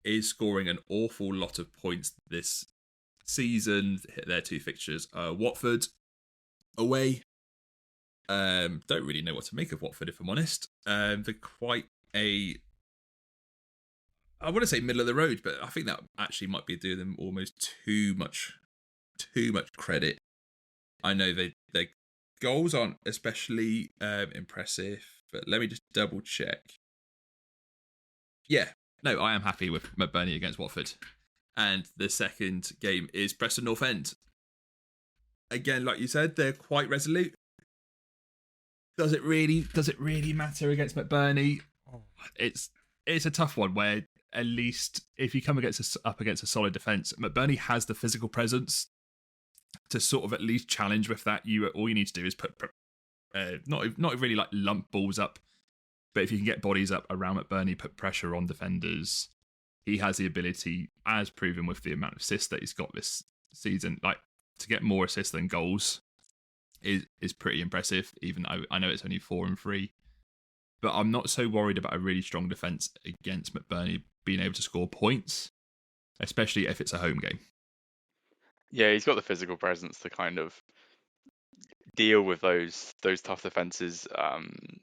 is scoring an awful lot of points this season. Their 2 fixtures are Watford away. Don't really know what to make of Watford, if I'm honest. They're quite I want to say middle of the road, but I think that actually might be doing them almost too much credit. I know their goals aren't especially impressive, but let me just double check. Yeah, no, I am happy with McBurney against Watford. And the second game is Preston North End. Again, like you said, they're quite resolute. Does it really matter against McBurney? It's a tough one where at least if you come up against a solid defence, McBurney has the physical presence to sort of at least challenge with that. All you need to do is put not really like lump balls up, but if you can get bodies up around McBurney, put pressure on defenders, he has the ability, as proven with the amount of assists that he's got this season, like to get more assists than goals is pretty impressive. Even though I know it's only 4 and 3. But I'm not so worried about a really strong defence against McBurney being able to score points, especially if it's a home game. Yeah, he's got the physical presence to kind of deal with those tough defenses.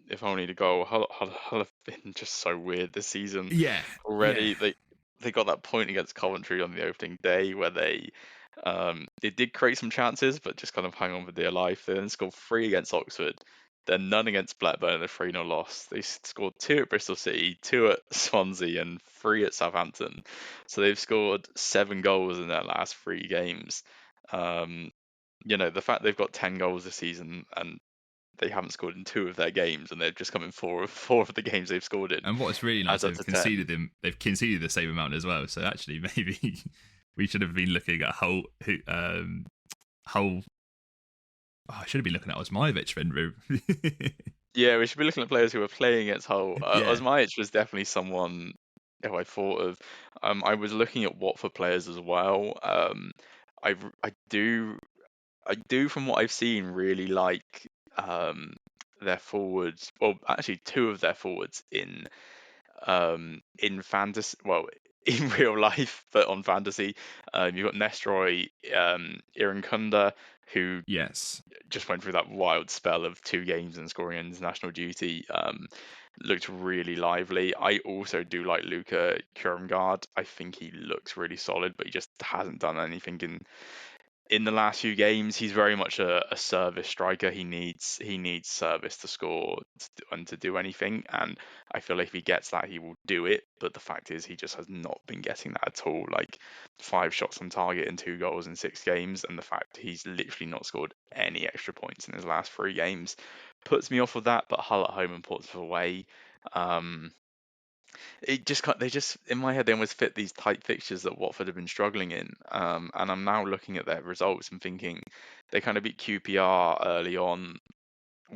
If only to goal, Hull have been just so weird this season Yeah, already. yeah. They got that point against Coventry on the opening day where they did create some chances, but just kind of hung on for dear life. They then scored 3 against Oxford, then none against Blackburn, and a 3-0 loss. They scored 2 at Bristol City, 2 at Swansea, and 3 at Southampton. So they've scored 7 goals in their last 3 games. The fact they've got 10 goals this season and they haven't scored in 2 of their games, and they've just come in 4 of the games they've scored in. And what's really nice, They've conceded the same amount as well. So actually, maybe we should have been looking at Hull. I should have been looking at Osmajevic then. Yeah, we should be looking at players who are playing against Hull. Yeah. Osmajic was definitely someone who I thought of. I was looking at Watford players as well. I do, from what I've seen, really like their forwards. Well, actually, 2 of their forwards in fantasy. Well, in real life, but on fantasy, you've got Nestroy, Irankunda, who Yes. just went through that wild spell of 2 games and scoring in international duty. Looked really lively. I also do like Luca Kurmgard. I think he looks really solid, but he just hasn't done anything in the last few games. He's very much a service striker. He needs service to score and to do anything. And I feel like if he gets that, he will do it. But the fact is, he just has not been getting that at all. Like 5 shots on target and 2 goals in 6 games. And the fact he's literally not scored any extra points in his last 3 games puts me off of that. But Hull at home and Portsmouth away. They just in my head they almost fit these tight fixtures that Watford have been struggling in. And I'm now looking at their results and thinking they kind of beat QPR early on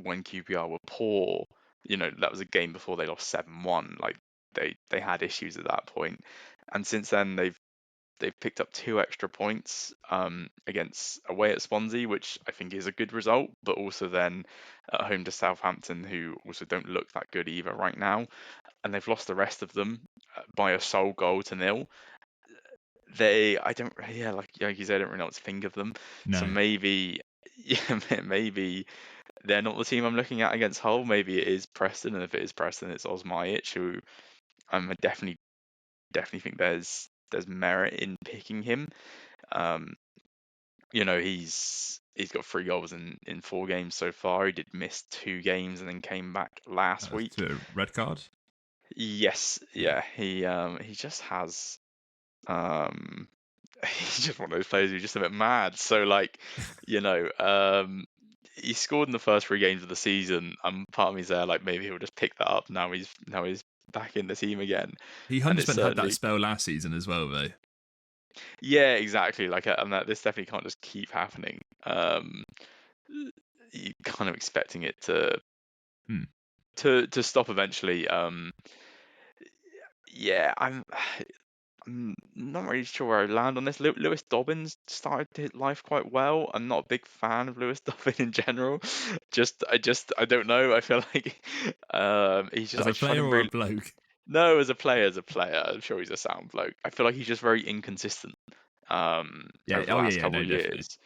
when QPR were poor. That was a game before they lost 7-1. Like they had issues at that point, and since then they've picked up 2 extra points against away at Swansea, which I think is a good result, but also then at home to Southampton, who also don't look that good either right now. And they've lost the rest of them by a sole goal to 0. I don't, yeah, like you said, I don't really know what to think of them. No. So maybe, yeah, maybe they're not the team I'm looking at against Hull. Maybe it is Preston, and if it is Preston, it's Osmajic, who I definitely think there's merit in picking him. He's got 3 goals in 4 games so far. He did miss 2 games and then came back last week. To a red card. Yes, yeah, he just has he's just one of those players who's just a bit mad. So like, he scored in the first 3 games of the season, and part of me's there like maybe he'll just pick that up now he's back in the team again. He And 100% had that spell last season as well, though. Yeah, exactly. Like, and that this definitely can't just keep happening. You're kind of expecting it to stop eventually. Yeah, I'm not really sure where I land on this. Lewis Dobbins started his life quite well. I'm not a big fan of Lewis Dobbin in general. I don't know. I feel like he's just As I a just find player him or a really bloke? no as a player. I'm sure he's a sound bloke. I feel like he's just very inconsistent Yeah. over the Oh yeah. last Yeah. couple No, of definitely. years.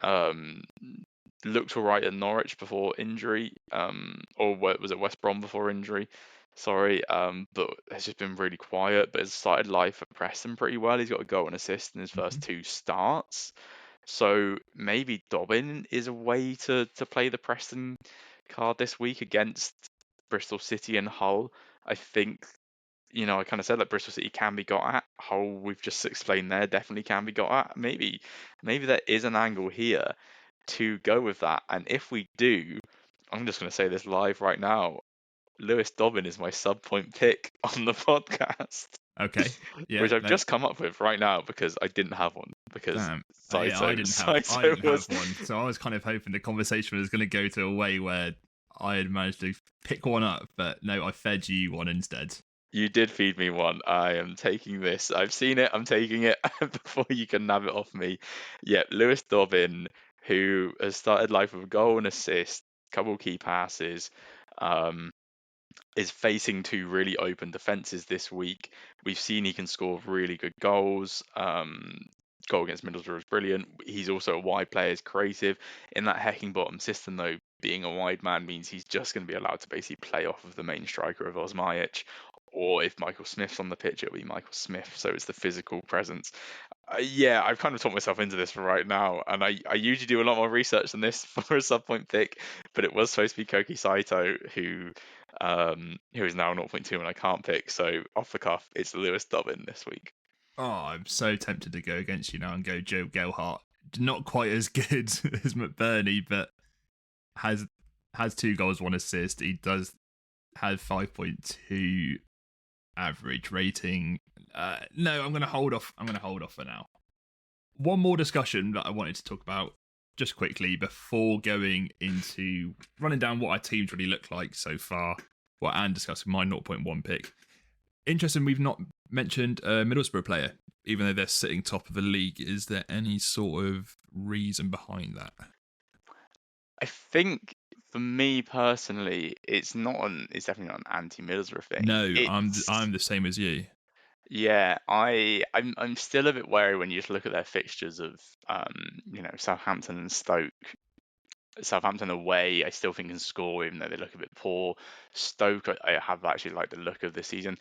Um, Looked all right at Norwich before injury, or was it West Brom before injury? Sorry, but has just been really quiet. But has started life at Preston pretty well. He's got a goal and assist in his Hmm. first two starts. So maybe Dobbin is a way to play the Preston card this week against Bristol City and Hull. I think I kind of said that Bristol City can be got at. Hull, we've just explained there, definitely can be got at. Maybe there is an angle here to go with that. And if we do, I'm just going to say this live right now. Lewis Dobbin is my sub point pick on the podcast, Okay. Yeah. which I've No. just come up with right now because I didn't have one because Damn. Yeah, Saito I Saito didn't was have one, so I was kind of hoping the conversation was going to go to a way where I had managed to pick one up, but no, I fed you one instead. you did feed me one. I am taking this. I've seen it. I'm taking it before you can nab it off me. Yeah, Lewis Dobbin, who has started life with a goal and assist, couple key passes. Um, is facing two really open defenses this week. We've seen he can score really good goals. Goal against Middlesbrough was brilliant. He's also a wide player, is creative. In that hecking bottom system, though, being a wide man means he's just going to be allowed to basically play off of the main striker of Osmajic. Or if Michael Smith's on the pitch, it'll be Michael Smith. So it's the physical presence. Yeah, I've kind of talked myself into this right now, and I usually do a lot more research than this for a sub point pick, but it was supposed to be Koki Saito, who is now 0.2 and I can't pick. So off the cuff, it's Lewis Dobbin this week. Oh, I'm so tempted to go against you now and go Joe Gelhart. Not quite as good as McBurney, but has two goals, one assist. He does have 5.2 average rating. No, I'm going to hold off. I'm going to hold off for now. One more discussion that I wanted to talk about just quickly before going into running down what our teams really look like so far. And discussing my 0.1 pick. Interesting, we've not mentioned a Middlesbrough player, even though they're sitting top of the league. Is there any sort of reason behind that? I think for me personally, it's definitely not an anti-Middlesbrough thing. No, It's I'm the same as you. Yeah, I'm still a bit wary when you just look at their fixtures of Southampton and Stoke. Southampton away, I still think can score even though they look a bit poor. Stoke, I have actually liked the look of this season.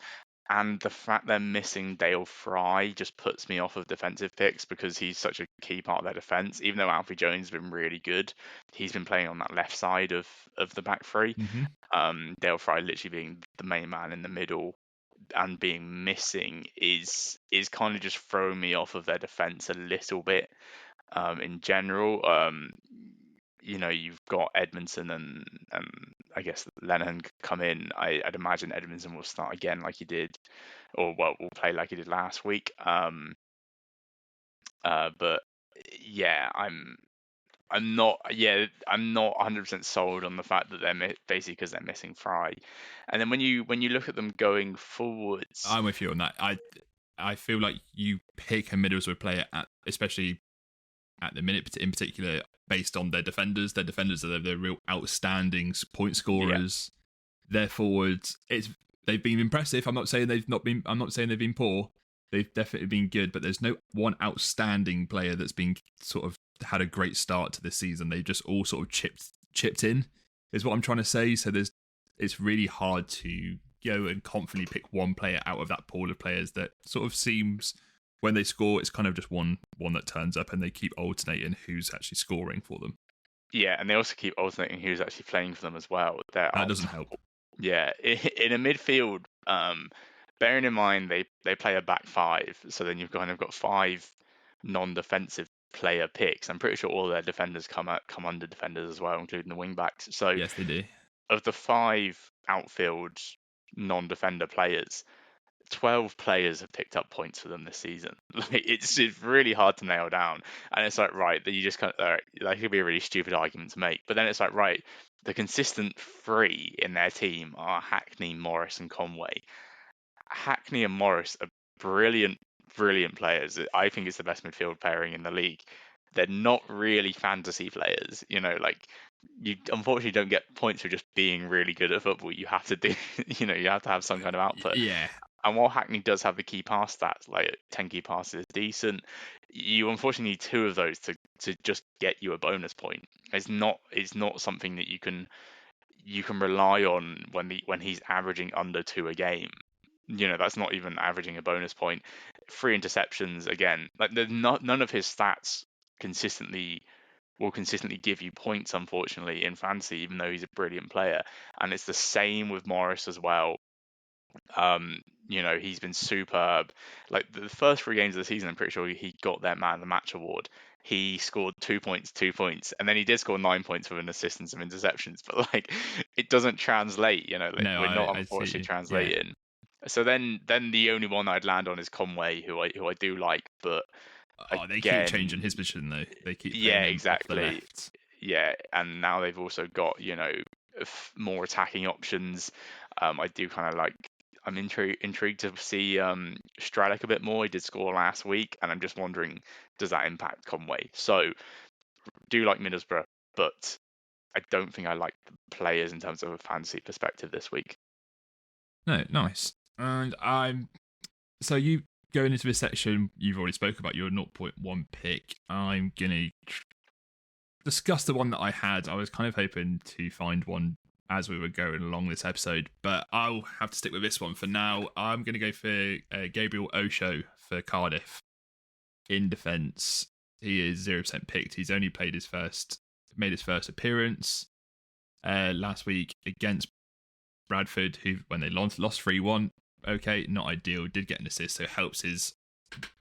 And the fact they're missing Dale Fry just puts me off of defensive picks because he's such a key part of their defense. Even though Alfie Jones has been really good, he's been playing on that left side of the back three. Mm-hmm. Dale Fry literally being the main man in the middle and being missing is kind of just throwing me off of their defense a little bit in general. You've got Edmondson and I guess Lennon come in. I'd imagine Edmondson will start again like he did, or well, will play like he did last week. But yeah, I'm not 100% sold on the fact that they're basically because they're missing Fry. And then when you look at them going forwards, I'm with you on that. I feel like you pick a Middlesbrough player, especially at the minute in particular, based on their defenders. Their defenders are the real outstanding point yeah, scorers. Their forwards, they've been impressive. I'm not saying they've not been. I'm not saying they've been poor. They've definitely been good, but there's no one outstanding player that's been sort of had a great start to this season. They've just all sort of chipped in, is what I'm trying to say. So it's really hard to go and confidently pick one player out of that pool of players that sort of seems when they score, it's kind of just one that turns up, and they keep alternating who's actually scoring for them. yeah, and they also keep alternating who's actually playing for them as well. They're That up doesn't help. Yeah, in a midfield, bearing in mind they play a back five, so then you've kind of got five non-defensive player picks. I'm pretty sure all their defenders come under defenders as well, including the wing backs. So Yes, they do. of the five outfield non-defender players, 12 players have picked up points for them this season. Like it's really hard to nail down. And it's like, right, that you just kind of, that could be a really stupid argument to make. But then it's like, right, the consistent three in their team are Hackney, Morris, and Conway. Hackney and Morris are brilliant, brilliant players. I think it's the best midfield pairing in the league. They're not really fantasy players, like you unfortunately don't get points for just being really good at football. You have to do, you have to have some kind of output. Yeah. And while Hackney does have the key pass stats, like 10 key passes is decent, you unfortunately need 2 of those to just get you a bonus point. It's not something that you can rely on when he's averaging under 2 a game. That's not even averaging a bonus point. 3 interceptions again. Like none of his stats consistently will consistently give you points, unfortunately, in fantasy, even though he's a brilliant player. And it's the same with Morris as well. He's been superb. Like the first 3 games of the season, I'm pretty sure he got their man of the match award. He scored 2 points, 2 points, and then he did score 9 points with an assist and some interceptions. But like, it doesn't translate. Like, No, we're not I see unfortunately you. Yeah. translating. So then the only one I'd land on is Conway, who I do like, but Oh, they keep again, changing his position though. They keep yeah, playing him off the exactly. left. Yeah, and now they've also got more attacking options. I do kind of like. I'm intrigued to see Stradic a bit more. He did score last week, and I'm just wondering, does that impact Conway? So, do like Middlesbrough, but I don't think I like the players in terms of a fantasy perspective this week. No, nice. And so you going into this section, you've already spoke about your 0.1 pick. I'm gonna discuss the one that I had. I was kind of hoping to find one as we were going along this episode, but I'll have to stick with this one for now. I'm going to go for Gabriel Osho for Cardiff in defence. He is 0% picked. He's only made his first appearance last week against Bradford, who when they lost 3-1. Okay, not ideal. Did get an assist, so it helps his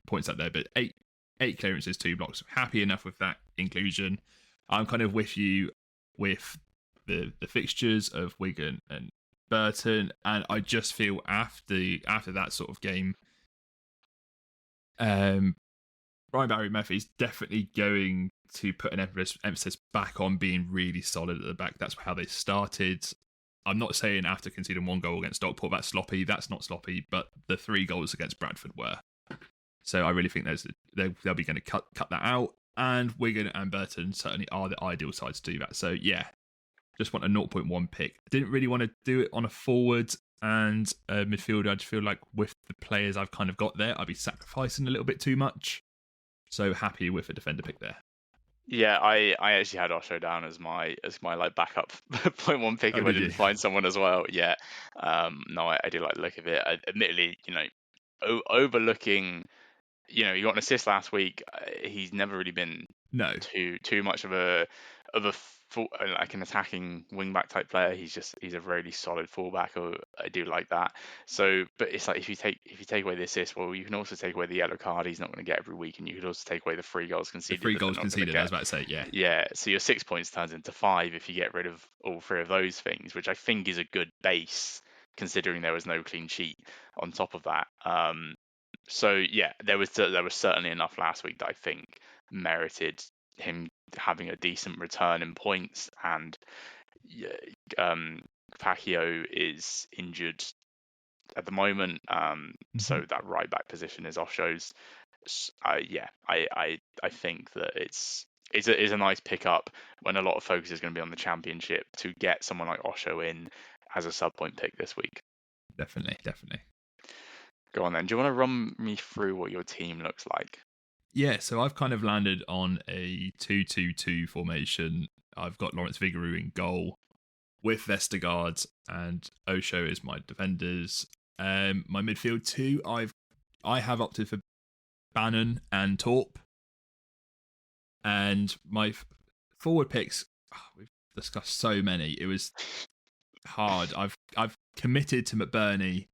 points out there. But eight clearances, 2 blocks. Happy enough with that inclusion. I'm kind of with you with the fixtures of Wigan and Burton, and I just feel after that sort of game, Brian Barry Murphy's definitely going to put an emphasis back on being really solid at the back. That's how they started. I'm not saying after conceding 1 goal against Stockport that's sloppy. That's not sloppy, but the 3 goals against Bradford were. So I really think they'll be going to cut that out. And Wigan and Burton certainly are the ideal sides to do that. So yeah, just want a 0.1 pick. I didn't really want to do it on a forward and a midfielder. I just feel like with the players I've kind of got there, I'd be sacrificing a little bit too much. So happy with a defender pick there. Yeah, I actually had Osho down as my like backup 0.1 pick if I didn't find someone as well. Yeah, no, I do like the look of it. Admittedly, overlooking, he got an assist last week. He's never really been too much of a like an attacking wing back type player. He's a really solid fullback. I do like that. So, but it's like if you take away the assist, well, you can also take away the yellow card he's not going to get every week, and you could also take away the 3 goals conceded. The 3 goals conceded, I was about to say, yeah. Yeah, so your 6 points turns into 5 if you get rid of all 3 of those things, which I think is a good base considering there was no clean sheet on top of that. So yeah, there was certainly enough last week that I think merited him having a decent return in points, and Pacquiao is injured at the moment, so that right back position is Osho's. I think that it's a nice pickup when a lot of focus is going to be on the championship to get someone like Osho in as a sub point pick this week. Definitely. Go on then. Do you want to run me through what your team looks like? Yeah, so I've kind of landed on a 2-2-2 formation. I've got Lawrence Vigouroux in goal with Vestergaard, and Osho is my defenders. My midfield 2, I have opted for Bannon and Torp. And my forward picks, we've discussed so many. It was hard. I've committed to McBurney.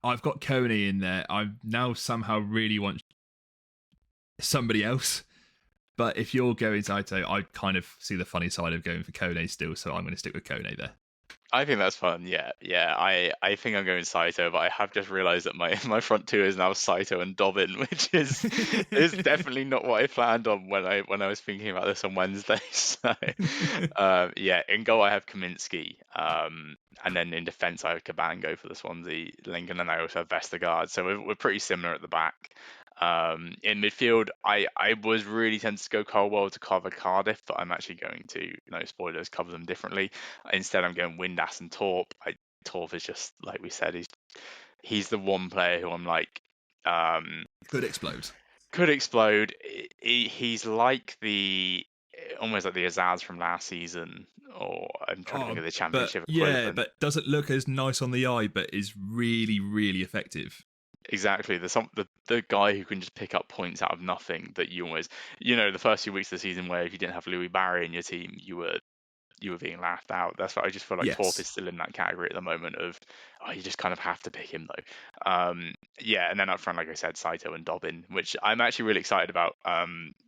I've got Coney in there. I now somehow really want somebody else. But if you're going Saito, I kind of see the funny side of going for Kone still, so I'm going to stick with Kone there. I think that's fun. Yeah, yeah. I think I'm going Saito, but I have just realised that my my front two is now Saito and Dobbin, which is definitely not what I planned on when I was thinking about this on Wednesday. So, yeah, in goal I have Kaminsky, and then in defence I have Cabango for the Swansea link, and then I also have Vestergaard. So we're pretty similar at the back. In midfield, I was really tempted to go Colwell to cover Cardiff, but I'm actually going to, no spoilers, cover them differently. Instead, I'm going Windass and Torp. Torp is just like we said, he's the one player who I'm like, Could explode. could explode. He's like the almost like the Azaz from last season, or I'm trying to think Oh, of the but Championship yeah, equivalent. but doesn't look as nice on the eye, but is really, really effective. Exactly, the guy who can just pick up points out of nothing that you almost, the first few weeks of the season where if you didn't have Louis Barry in your team, you were being laughed out. That's what I just feel like Torp Yes. is still in that category at the moment of, oh, you just kind of have to pick him though. Yeah, and then up front, like I said, Saito and Dobbin, which I'm actually really excited about,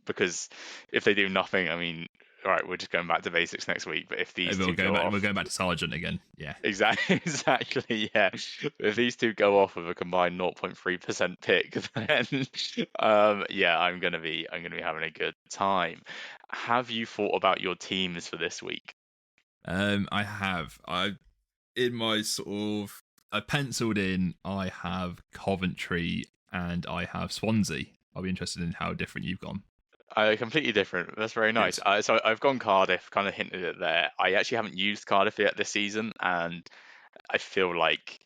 because if they do nothing, I mean, all right, we're just going back to basics next week. But if these two go We're off, going back to Sargent again. Yeah. exactly, exactly, yeah. If these two go off with a combined 0.3% pick, then yeah, I'm gonna be having a good time. Have you thought about your teams for this week? I have. In my sort of I penciled in. I have Coventry and I have Swansea. I'll be interested in how different you've gone. Completely different. That's very nice. Good. So I've gone Cardiff, kind of hinted it there. I actually haven't used Cardiff yet this season, and I feel like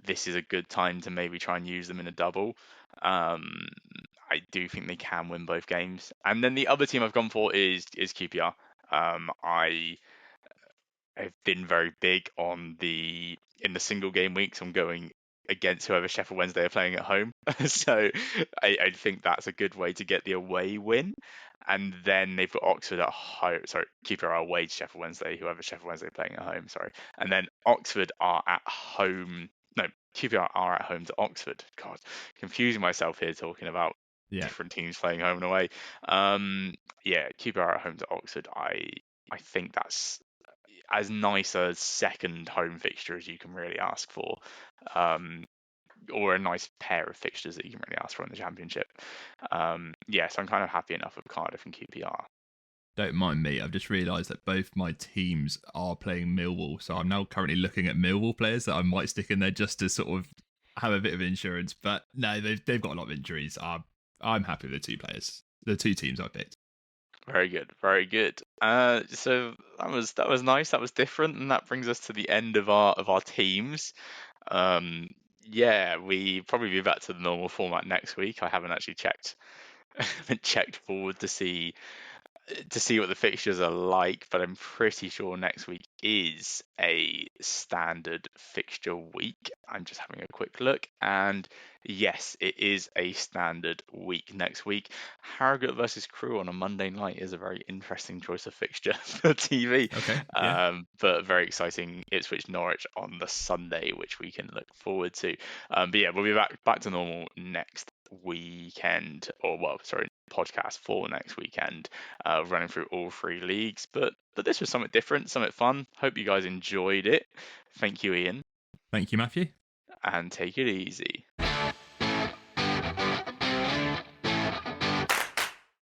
this is a good time to maybe try and use them in a double. Um, I do think they can win both games. And then the other team I've gone for is QPR. I've been very big on in the single game weeks. I'm going against whoever Sheffield Wednesday are playing at home. So I think that's a good way to get the away win. And then they've got Oxford at home. Sorry, QPR are away to Sheffield Wednesday, whoever Sheffield Wednesday are playing at home. Sorry. And then Oxford are at home. No, QPR are at home to Oxford. God, confusing myself here talking about Yeah. different teams playing home and away. Yeah, QPR at home to Oxford. I think that's as nice a second home fixture as you can really ask for, um, or a nice pair of fixtures that you can really ask for in the Championship. Yeah, so I'm kind of happy enough with Cardiff and QPR. Don't mind me. I've just realised that both my teams are playing Millwall, so I'm now currently looking at Millwall players that I might stick in there just to sort of have a bit of insurance. But no, they've got a lot of injuries. I'm happy with the two players, the two teams I picked. Very good, very good. So that was nice. That was different, and that brings us to the end of our teams. Um, yeah, we probably be back to the normal format next week. I haven't actually checked haven't checked forward to see what the fixtures are like, but I'm pretty sure next week is a standard fixture week. I'm just having a quick look, and yes, it is a standard week next week. Harrogate versus Crewe on a Monday night is a very interesting choice of fixture for TV, Okay, yeah. but very exciting. Ipswich Norwich on the Sunday, which we can look forward to. But yeah, we'll be back to normal next weekend, or well, sorry, podcast for next weekend, running through all three leagues. But this was something different, something fun. Hope you guys enjoyed it. Thank you, Ian, Thank you, Matthew. and take it easy.